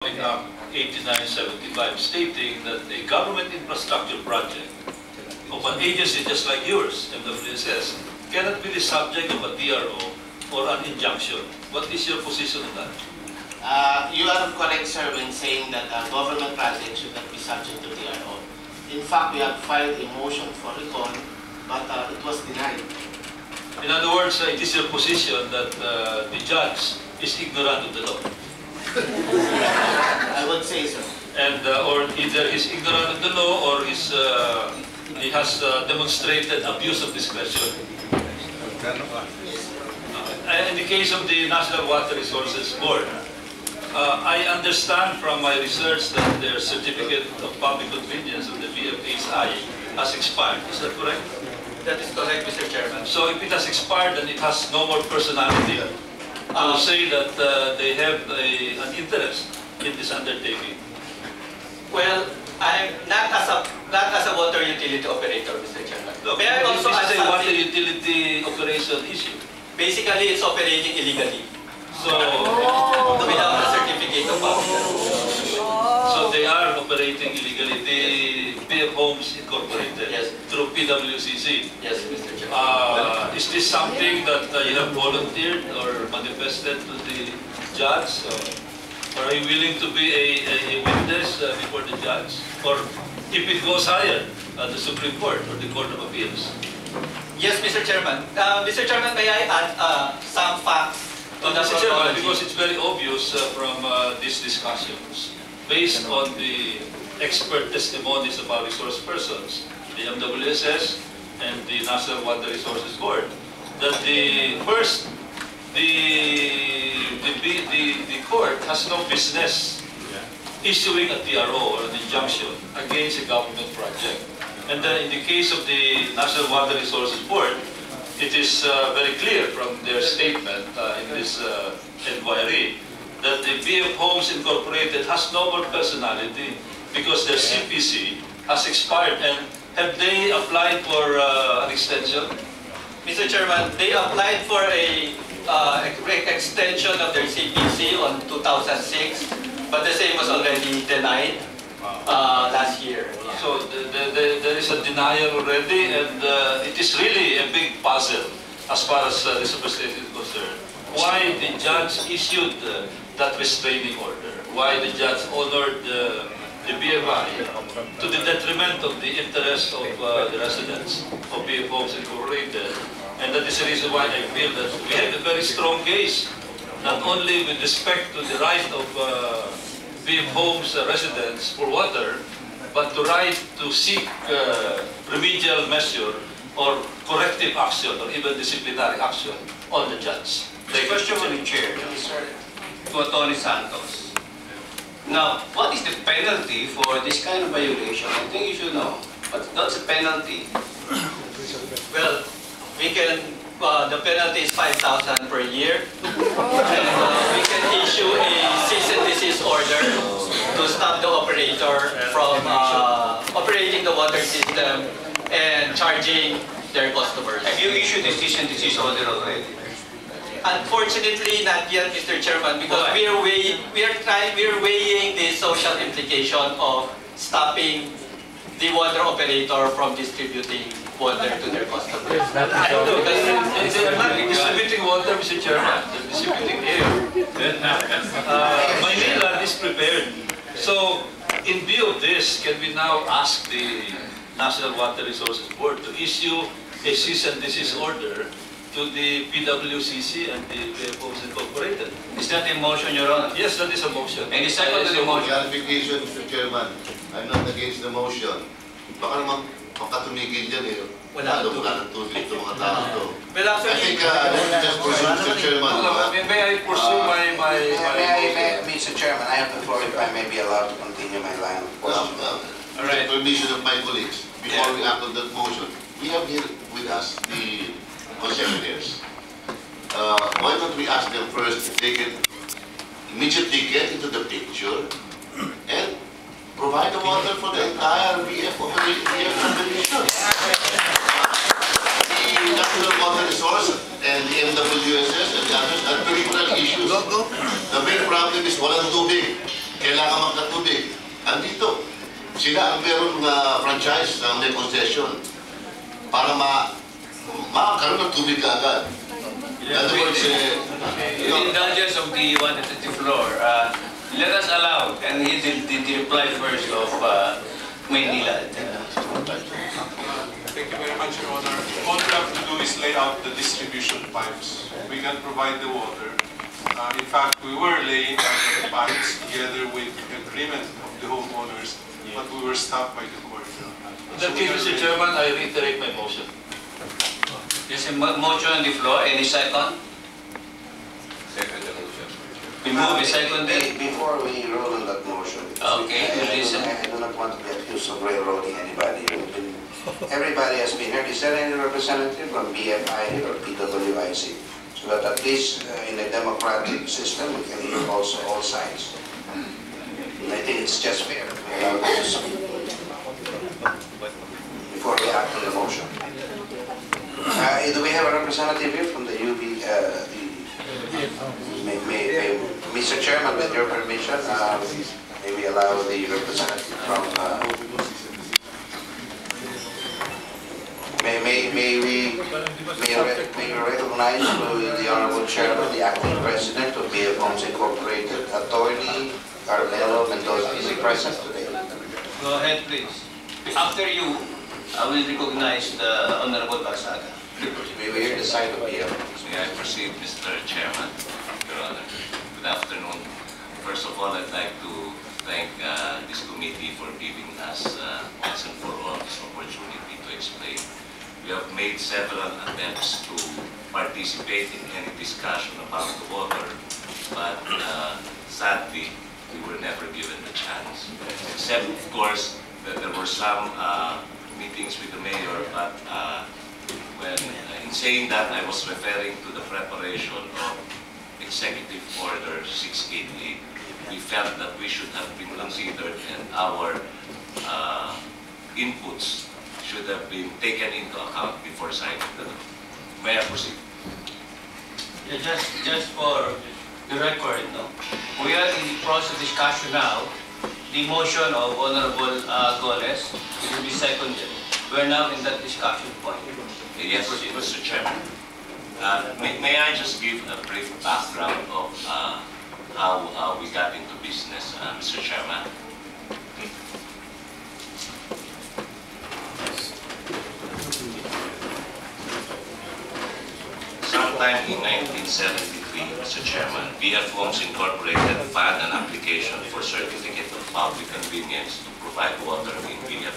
Act 8975 stating that a government infrastructure project of an agency just like yours, MWSS, cannot be the subject of a DRO or an injunction. What is your position on that? You are correct, sir, when saying that a government project should not be subject to DRO. In fact, we have filed a motion for recall, but it was denied. In other words, it is your position that the judge is ignorant of the law. I would say so. And or either he's ignorant of the law or he has demonstrated abuse of discretion. In the case of the National Water Resources Board, I understand from my research that their certificate of public convenience of the BFHI has expired. Is that correct? That is correct, Mr. Chairman. So if it has expired, then it has no more personality to say that they have an interest in this undertaking. Well, I'm not as a water utility operator, Mr. Chairman. Look, may I also this add is a water something? utility operation issue. Basically, it's operating illegally. So, Without a certificate of public. so they are operating illegally. The BF Homes Incorporated, Yes. through PWCC. Yes, Mr. Chairman. Is this something that you have volunteered or manifested to the judge? Or are you willing to be a witness before the judge? Or if it goes higher, the Supreme Court or the Court of Appeals? Yes, Mr. Chairman. Mr. Chairman, may I add some facts to the Mr. Chairman, chronology? because it's very obvious from these discussions, based on the expert testimonies of our resource persons, the MWSS and the National Water Resources Board, that the court has no business issuing a TRO or an injunction against a government project. And then in the case of the National Water Resources Board, it is very clear from their statement in this inquiry that the BF Homes Incorporated has no more personality because their CPC has expired. And have they applied for an extension? Mr. Chairman, they applied for a extension of their CPC on 2006, but the same was already denied last year. So there is a denial already, and it is really a big puzzle as far as the superstation is concerned. Why the judge issued that restraining order? Why the judge honored the BFI to the detriment of the interest of the residents of BF Homes Incorporated? And that is the reason why I feel that we have a very strong case, not only with respect to the right of BF Homes residents for water, but the right to seek remedial measure or corrective action or even disciplinary action on the judge. Question on the chair, to Atty. Santos. Now, what is the penalty for this kind of violation? I think you should know. What's the penalty? Well, we can, the penalty is 5,000 per year. And we can issue a cease and desist order to stop the operator from operating the water system and charging their customers. Have you issued a cease and desist order already? Unfortunately, not yet, Mr. Chairman, because we are weighing the social implication of stopping the water operator from distributing water to their customers. They are not distributing water, Mr. Chairman. They're distributing air. Maynilad is prepared. So, in view of this, can we now ask the National Water Resources Board to issue a cease and desist order to the PWCC and the BF Homes Incorporated? Is that a motion, Your Honor? Yes, that is a motion. Any second to the motion? Clarification, Mr. Chairman. I'm not against the motion. Baka naman makatumigil dyan eh. Wala ng tubig itong mga tao to. Well, I actually, think let me just pursue, Mr. Chairman. May I pursue my Mr. Chairman, I have the floor if I may be allowed to continue my line of questioning. With the permission of my colleagues, before we act on that motion, we have here with us the concessionaires. Why don't we ask them first if they can immediately get into the picture and provide the water for the entire BF operation. The National Water Resources and the MWSS and the others are peripheral issues. The main problem is walang tubig. andito. Sila ang meron franchise na may concession para makakaroon ng tubig agad. In other words, In indulgence of the one at the floor, let us allow, and he did the reply first of Maynilad. Thank you very much, Your Honor. All we have to do is lay out the distribution pipes. We can provide the water. In fact, we were laying out the pipes together with agreement of the homeowners, but we were stopped by the court. In that case, Mr. Chairman, I reiterate my motion. There's a motion on the floor. Any second? Second. We move a second. Before we roll on that motion, Okay, listen. I do not want to be accused of railroading anybody. Everybody has been heard. Is there any representative from BFI or PWIC? So that at least in a democratic system, we can hear also all sides. I think it's just fair to allow them to speak before we act on the motion. Do we have a representative here from the UB? Mr. Chairman, with your permission, may we allow the representative from... May we recognize the Honorable Chairman, the Acting President of BF Homes Incorporated, Attorney Carmelo Mendoza, is he present today? Go ahead, please. After you, I will recognize the Honorable Barsaga. May we hear the side of BF? May I proceed, Mr. Chairman? Your Honor. Good afternoon. First of all, I'd like to thank this committee for giving us once and for all this opportunity to explain. We have made several attempts to participate in any discussion about the water, but sadly, we were never given the chance. Except, of course, that there were some meetings with the mayor, but in saying that, I was referring to the preparation of Executive Order 688. We felt that we should have been considered and our inputs should have been taken into account before signing the law. May I proceed? Yeah, just for the record, no? We are in the process of discussion now. The motion of Honorable Golez will be seconded. We are now in that discussion point. Yes, Mr. Chairman. May I just give a brief background of how we got into business, Mr. Chairman? Sometime in 1973, Mr. Chairman, BF Homes Incorporated filed an application for certificate of public convenience to provide water in BF